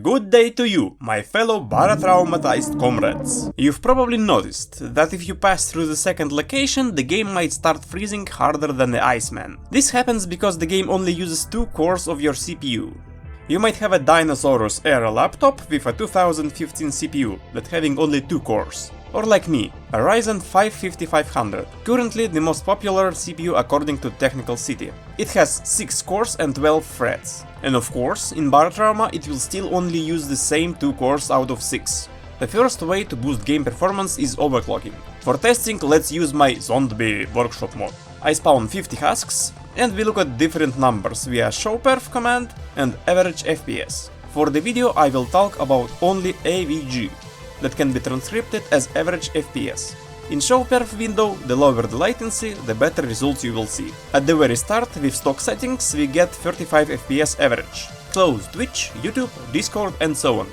Good day to you, my fellow Barotraumatized comrades. You've probably noticed that if you pass through the second location, the game might start freezing harder than the Iceman. This happens because the game only uses 2 cores of your CPU. You might have a Dinosaurus era laptop with a 2015 CPU that having only 2 cores. Or like me, a Ryzen 5 5500, currently the most popular CPU according to Technical City. It has 6 cores and 12 threads. And of course, in Barotrauma it will still only use the same 2 cores out of 6. The first way to boost game performance is overclocking. For testing, let's use my Zombie Workshop mod. I spawn 50 husks, and we look at different numbers via showperf command and average FPS. For the video I will talk about only AVG, that can be transcripted as average FPS. In showperf window, the lower the latency, the better results you will see. At the very start, with stock settings, we get 35 FPS average. Close Twitch, YouTube, Discord and so on.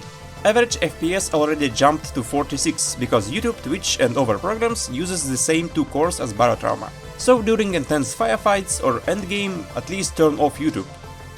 Average FPS already jumped to 46, because YouTube, Twitch and other programs uses the same 2 cores as Barotrauma. So during intense firefights or endgame, at least turn off YouTube.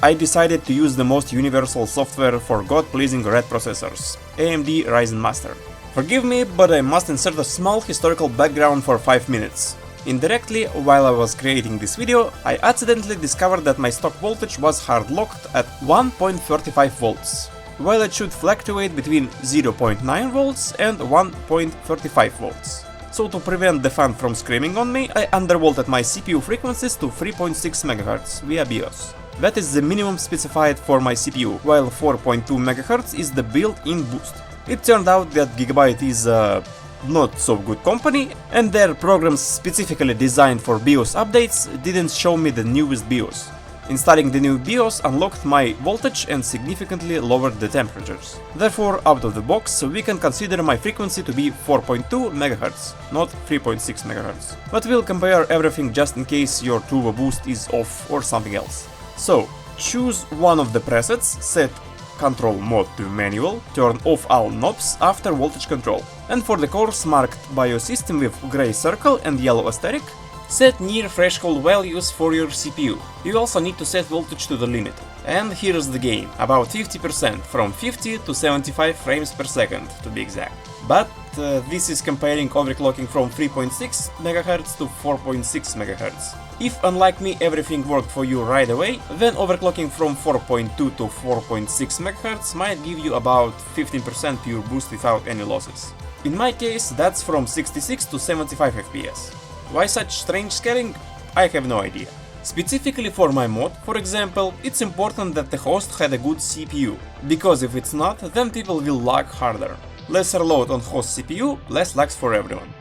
I decided to use the most universal software for God-pleasing red processors, AMD Ryzen Master. Forgive me, but I must insert a small historical background for 5 minutes. Indirectly, while I was creating this video, I accidentally discovered that my stock voltage was hard-locked at 1.35 volts, while it should fluctuate between 0.9 volts and 1.35 volts. So to prevent the fan from screaming on me, I undervolted my CPU frequencies to 3.6 MHz via BIOS. That is the minimum specified for my CPU, while 4.2 MHz is the built-in boost. It turned out that Gigabyte is a not so good company, and their programs specifically designed for BIOS updates didn't show me the newest BIOS. Installing the new BIOS unlocked my voltage and significantly lowered the temperatures. Therefore, out of the box, we can consider my frequency to be 4.2 MHz, not 3.6 MHz. But we'll compare everything just in case your turbo boost is off or something else. So, choose one of the presets, set control mode to manual, turn off all knobs after voltage control. And for the cores marked by your system with grey circle and yellow asterisk, set near threshold values for your CPU. You also need to set voltage to the limit. And here's the gain, about 50%, from 50 to 75 frames per second to be exact. But this is comparing overclocking from 3.6 MHz to 4.6 MHz. If, unlike me, everything worked for you right away, then overclocking from 4.2 to 4.6 MHz might give you about 15% pure boost without any losses. In my case, that's from 66 to 75 FPS. Why such strange scaling? I have no idea. Specifically for my mod, for example, it's important that the host had a good CPU, because if it's not, then people will lag harder. Lesser load on host CPU, less lags for everyone.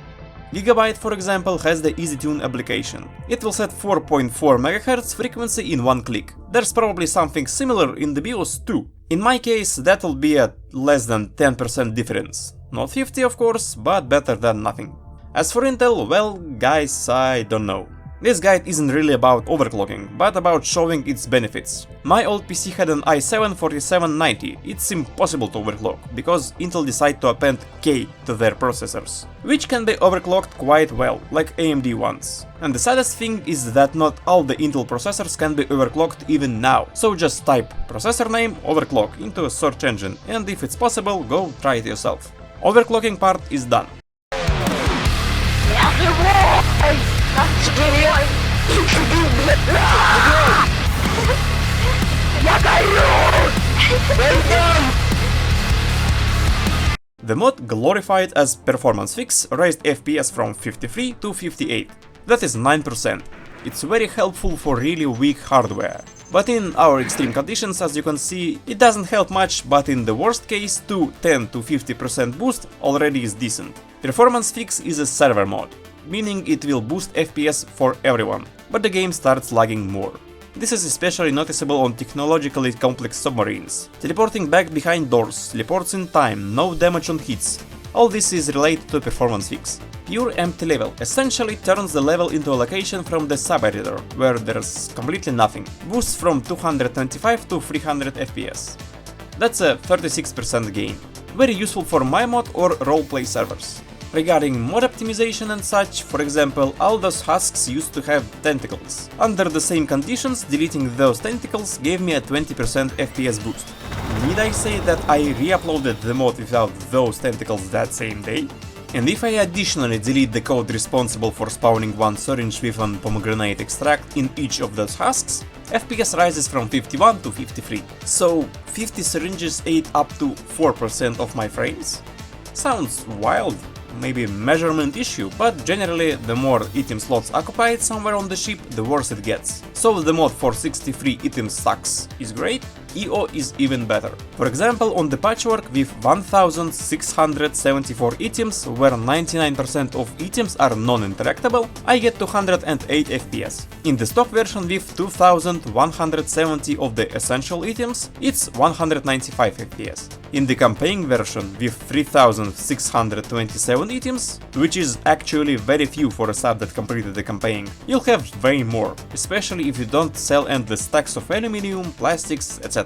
Gigabyte, for example, has the EasyTune application. It will set 4.4 MHz frequency in one click. There's probably something similar in the BIOS too. In my case, that will be a less than 10% difference. Not 50 of course, but better than nothing. As for Intel, well, guys, I don't know. This guide isn't really about overclocking, but about showing its benefits. My old PC had an i7-4790, it's impossible to overclock, because Intel decided to append K to their processors, which can be overclocked quite well, like AMD ones. And the saddest thing is that not all the Intel processors can be overclocked even now, so just type processor name overclock into a search engine, and if it's possible, go try it yourself. Overclocking part is done. The mod, glorified as performance fix, raised FPS from 53 to 58. That is 9%. It's very helpful for really weak hardware. But in our extreme conditions, as you can see, it doesn't help much, but in the worst case, 10 to 50% boost already is decent. Performance fix is a server mod, meaning it will boost FPS for everyone, but the game starts lagging more. This is especially noticeable on technologically complex submarines. Teleporting back behind doors, teleports in time, no damage on hits. All this is related to performance fix. Pure empty level essentially turns the level into a location from the sub-editor, where there's completely nothing. Boosts from 225 to 300 FPS. That's a 36% gain. Very useful for my mod or roleplay servers. Regarding mod optimization and such, for example, all those husks used to have tentacles. Under the same conditions, deleting those tentacles gave me a 20% FPS boost. need I say that I re-uploaded the mod without those tentacles that same day? And if I additionally delete the code responsible for spawning one syringe with an pomegranate extract in each of those husks, FPS rises from 51 to 53. So 50 syringes ate up to 4% of my frames? Sounds wild, maybe a measurement issue, but generally the more item slots occupied somewhere on the ship, the worse it gets. So the mod for 63 item stacks is great, EO is even better. For example, on the patchwork with 1674 items, where 99% of items are non-interactable, I get 208 FPS. In the stock version with 2170 of the essential items, it's 195 FPS. In the campaign version with 3627 items, which is actually very few for a sub that completed the campaign, you'll have way more, especially if you don't sell endless stacks of aluminium, plastics, etc.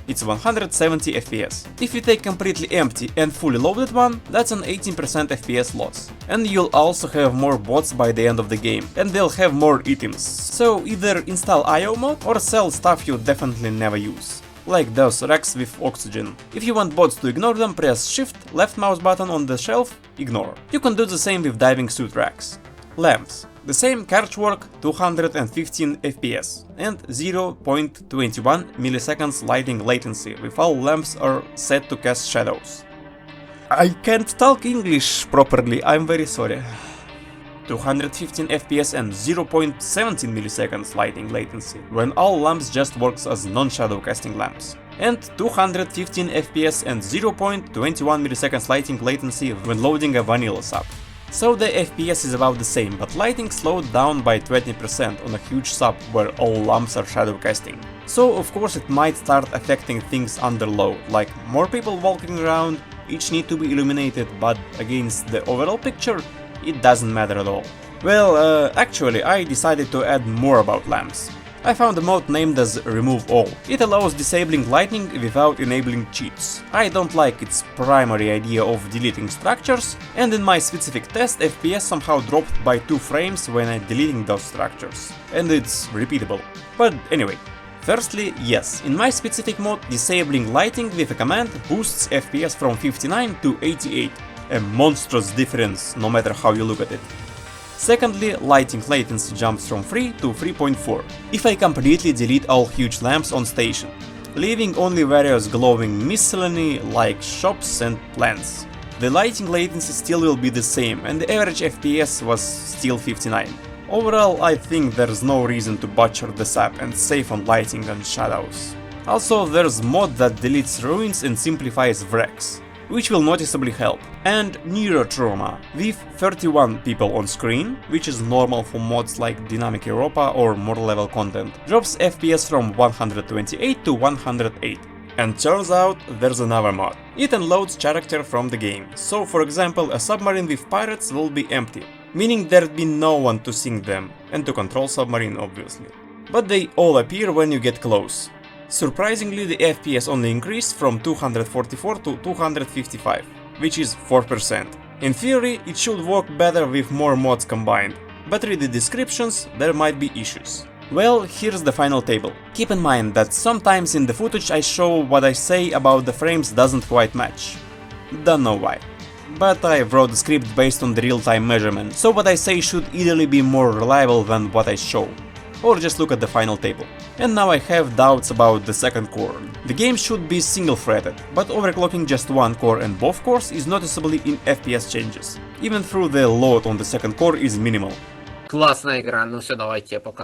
It's 170 FPS. If you take completely empty and fully loaded one, that's an 18% FPS loss. And you'll also have more bots by the end of the game, and they'll have more items. So either install IO mod or sell stuff you definitely never use, like those racks with oxygen. If you want bots to ignore them, press shift, left mouse button on the shelf, ignore. You can do the same with diving suit racks. Lamps. The same cartwork, 215 FPS and 0.21 milliseconds lighting latency, with all lamps are set to cast shadows. I can't talk English properly, I'm very sorry. 215 FPS and 0.17 milliseconds lighting latency, when all lamps just works as non-shadow casting lamps. And 215 FPS and 0.21 milliseconds lighting latency when loading a vanilla sub. So the FPS is about the same, but lighting slowed down by 20% on a huge sub where all lamps are shadow casting. So of course it might start affecting things under load, like more people walking around, each need to be illuminated, but against the overall picture, it doesn't matter at all. Well, actually I decided to add more about lamps. I found a mod named as Remove All. It allows disabling lighting without enabling cheats. I don't like its primary idea of deleting structures, and in my specific test FPS somehow dropped by 2 frames when I deleting those structures, and it's repeatable. But anyway, firstly, yes, in my specific mod disabling lighting with a command boosts FPS from 59 to 88, a monstrous difference no matter how you look at it. Secondly, lighting latency jumps from 3 to 3.4 if I completely delete all huge lamps on station, leaving only various glowing miscellany like shops and plants. The lighting latency still will be the same, and the average FPS was still 59. Overall, I think there's no reason to butcher the sub and save on lighting and shadows. Also, there's mod that deletes ruins and simplifies wrecks, which will noticeably help. And Barotrauma, with 31 people on screen, which is normal for mods like Dynamic Europa or more level content, drops FPS from 128 to 108. And turns out there's another mod. It unloads character from the game, so for example a submarine with pirates will be empty, meaning there'd be no one to sink them, and to control submarine obviously. But they all appear when you get close. Surprisingly, the FPS only increased from 244 to 255, which is 4%. In theory, it should work better with more mods combined, but read the descriptions, there might be issues. Well, here's the final table. Keep in mind that sometimes in the footage I show what I say about the frames doesn't quite match. Don't know why. But I wrote the script based on the real-time measurement, so what I say should either be more reliable than what I show, or just look at the final table. And now I have doubts about the second core. The game should be single-threaded, but overclocking just one core and both cores is noticeably in FPS changes, even though the load on the second core is minimal. Классная игра, ну все, давайте я пока.